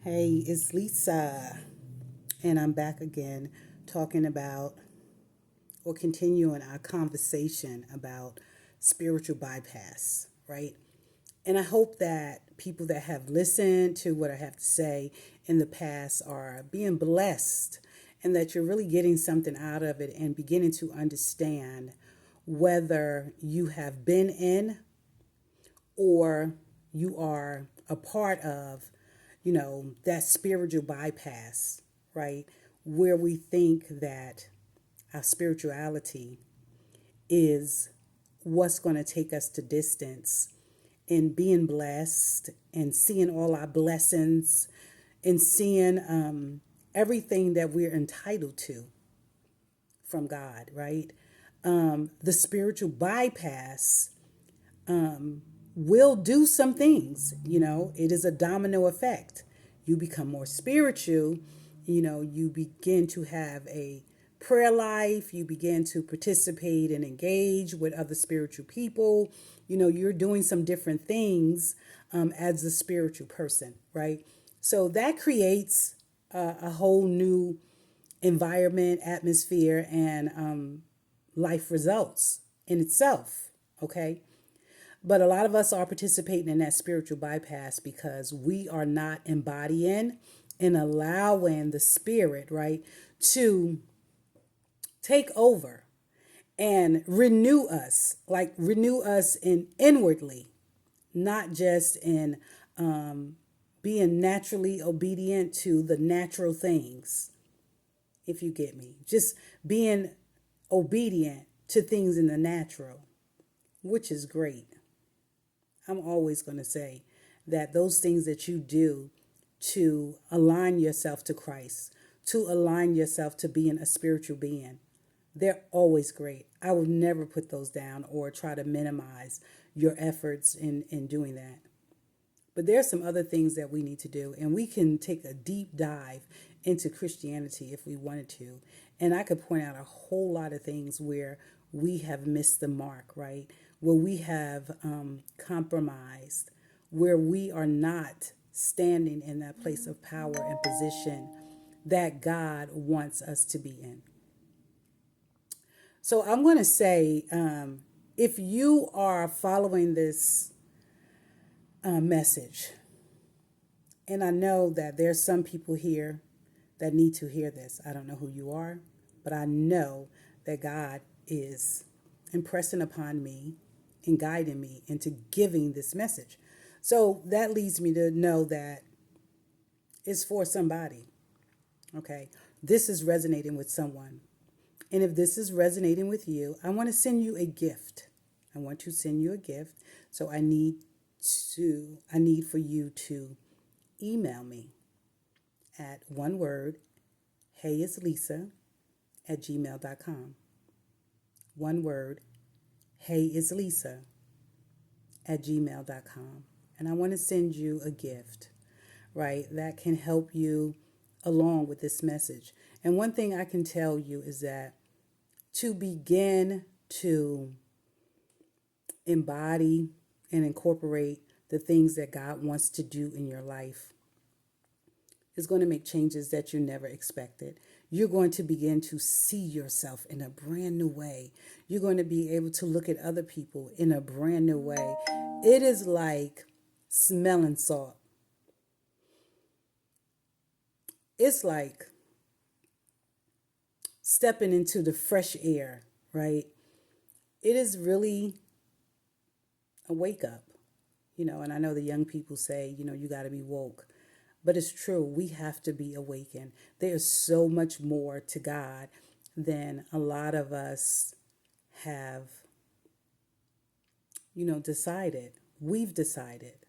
Hey, it's Lisa, and I'm back again talking about or continuing our conversation about spiritual bypass, right? And I hope that people that have listened to what I have to say in the past are being blessed and that you're really getting something out of it and beginning to understand whether you have been in or you are a part of, that spiritual bypass, right? Where we think that our spirituality is what's going to take us to distance and being blessed and seeing all our blessings and seeing everything that we're entitled to from God, right? The spiritual bypass will do some things. It is a domino effect. You become more spiritual, you begin to have a prayer life, you begin to participate and engage with other spiritual people. You're doing some different things as a spiritual person, right? So that creates a whole new environment, atmosphere, and life results in itself, okay? But a lot of us are participating in that spiritual bypass because we are not embodying and allowing the spirit, right, to take over and renew us in inwardly, not just in being naturally obedient to the natural things, if you get me. Just being obedient to things in the natural, which is great. I'm always going to say that those things that you do to align yourself to Christ, to align yourself to being a spiritual being, they're always great. I would never put those down or try to minimize your efforts in doing that. But there are some other things that we need to do, and we can take a deep dive into Christianity if we wanted to. And I could point out a whole lot of things where we have missed the mark, right? Where we have compromised, where we are not standing in that place of power and position that God wants us to be in. So I'm going to say, if you are following this message, and I know that there's some people here that need to hear this. I don't know who you are, but I know that God is impressing upon me and guiding me into giving this message. So that leads me to know that it's for somebody. Okay. This is resonating with someone. And if this is resonating with you, I want to send you a gift. I want to send you a gift. So I need for you to email me at one word, heyislisa at gmail.com. One word, heyislisa at gmail.com. And I want to send you a gift, right, that can help you along with this message. And one thing I can tell you is that to begin to embody and incorporate the things that God wants to do in your life is going to make changes that you never expected. You're going to begin to see yourself in a brand new way. You're going to be able to look at other people in a brand new way. It is like smelling salt. It's like stepping into the fresh air, right? It is really a wake up, and I know the young people say, you got to be woke. But it's true, we have to be awakened. There is so much more to God than a lot of us have, decided. We've decided,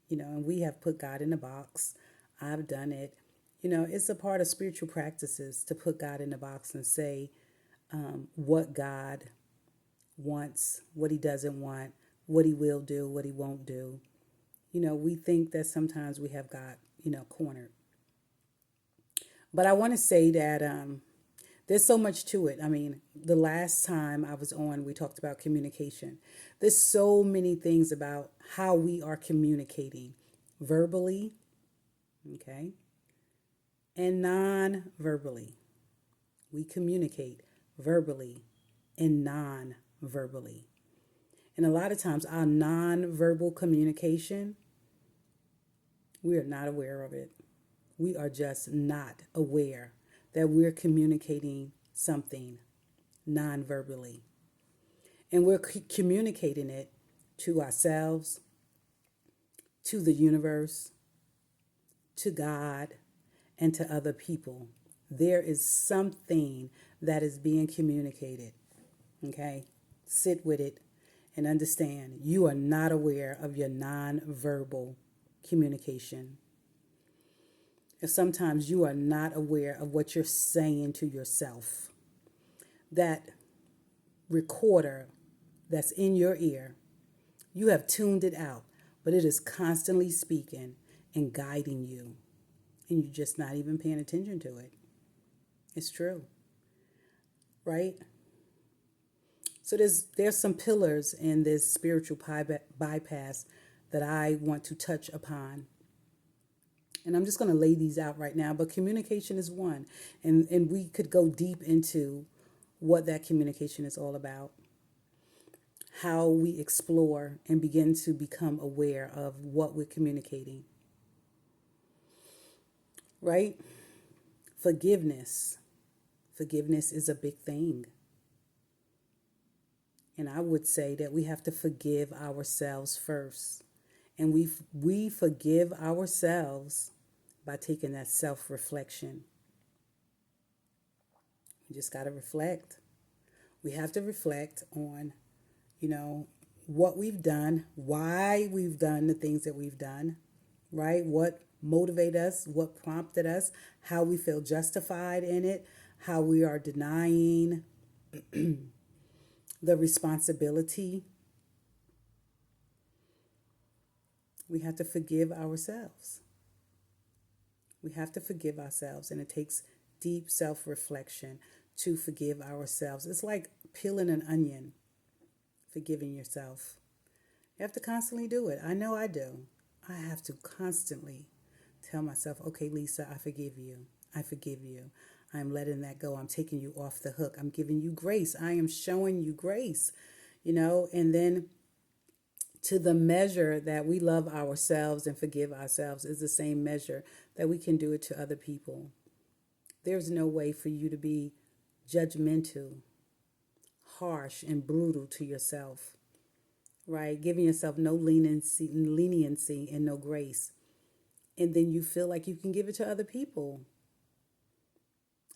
and we have put God in a box. I've done it. It's a part of spiritual practices to put God in a box and say what God wants, what he doesn't want, what he will do, what he won't do. We think that sometimes we have God, cornered. But I want to say that there's so much to it. I mean, the last time I was on, we talked about communication. There's so many things about how we are communicating verbally, okay, and non-verbally. We communicate verbally and non-verbally. And a lot of times our non-verbal communication, we are not aware of it. We are just not aware that we're communicating something non-verbally. And we're communicating it to ourselves, to the universe, to God, and to other people. There is something that is being communicated. Okay? Sit with it and understand you are not aware of your non-verbal communication. And sometimes you are not aware of what you're saying to yourself. That recorder that's in your ear, you have tuned it out, but it is constantly speaking and guiding you. And you're just not even paying attention to it. It's true. Right? So there's some pillars in this spiritual bypass that I want to touch upon. And I'm just going to lay these out right now, but communication is one. And we could go deep into what that communication is all about. How we explore and begin to become aware of what we're communicating. Right? Forgiveness. Forgiveness is a big thing. And I would say that we have to forgive ourselves first. And we forgive ourselves by taking that self-reflection. We just got to reflect. We have to reflect on, what we've done, why we've done the things that we've done, right? What motivated us, what prompted us, how we feel justified in it, how we are denying the responsibility. We have to forgive ourselves. We have to forgive ourselves, and it takes deep self-reflection to forgive ourselves. It's like peeling an onion, forgiving yourself. You have to constantly do it. I know I do. I have to constantly tell myself, okay, Lisa, I forgive you. I forgive you. I'm letting that go. I'm taking you off the hook. I'm giving you grace. I am showing you grace, and then to the measure that we love ourselves and forgive ourselves is the same measure that we can do it to other people. There's no way for you to be judgmental, harsh, and brutal to yourself, right? Giving yourself no leniency and no grace. And then you feel like you can give it to other people.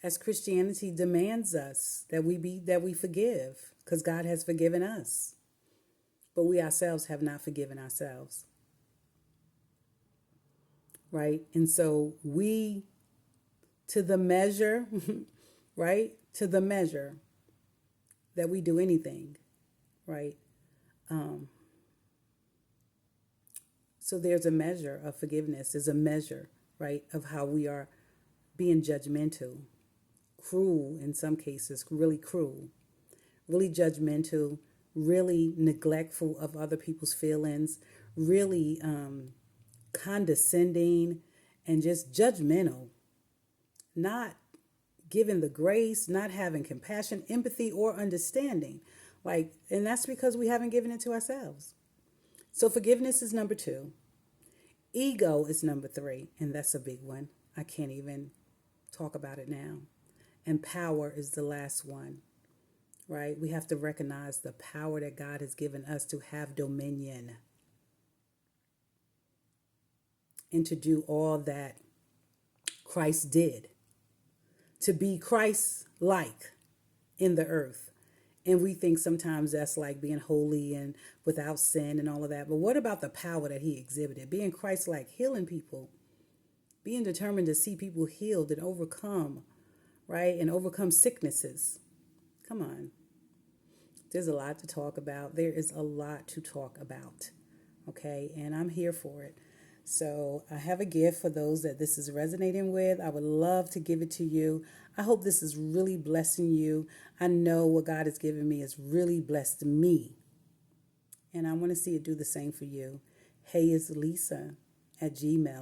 As Christianity demands us that we forgive, because God has forgiven us. But we ourselves have not forgiven ourselves. Right? And so we, to the measure, right? To the measure that we do anything, right? So there's a measure of forgiveness. There's a measure, right, of how we are being judgmental, cruel in some cases, really cruel, really judgmental, really neglectful of other people's feelings, really condescending, and just judgmental, not giving the grace, not having compassion, empathy, or understanding. And that's because we haven't given it to ourselves. So forgiveness is number 2. Ego is number 3, and that's a big one. I can't even talk about it now. And power is the last one, right? We have to recognize the power that God has given us to have dominion and to do all that Christ did, to be Christ-like in the earth. And we think sometimes that's like being holy and without sin and all of that. But what about the power that he exhibited? Being Christ-like, healing people, being determined to see people healed and overcome, right? And overcome sicknesses. Come on. There's a lot to talk about. There is a lot to talk about. Okay. And I'm here for it. So I have a gift for those that this is resonating with. I would love to give it to you. I hope this is really blessing you. I know what God has given me has really blessed me. And I want to see it do the same for you. Hey, it's Lisa at Gmail.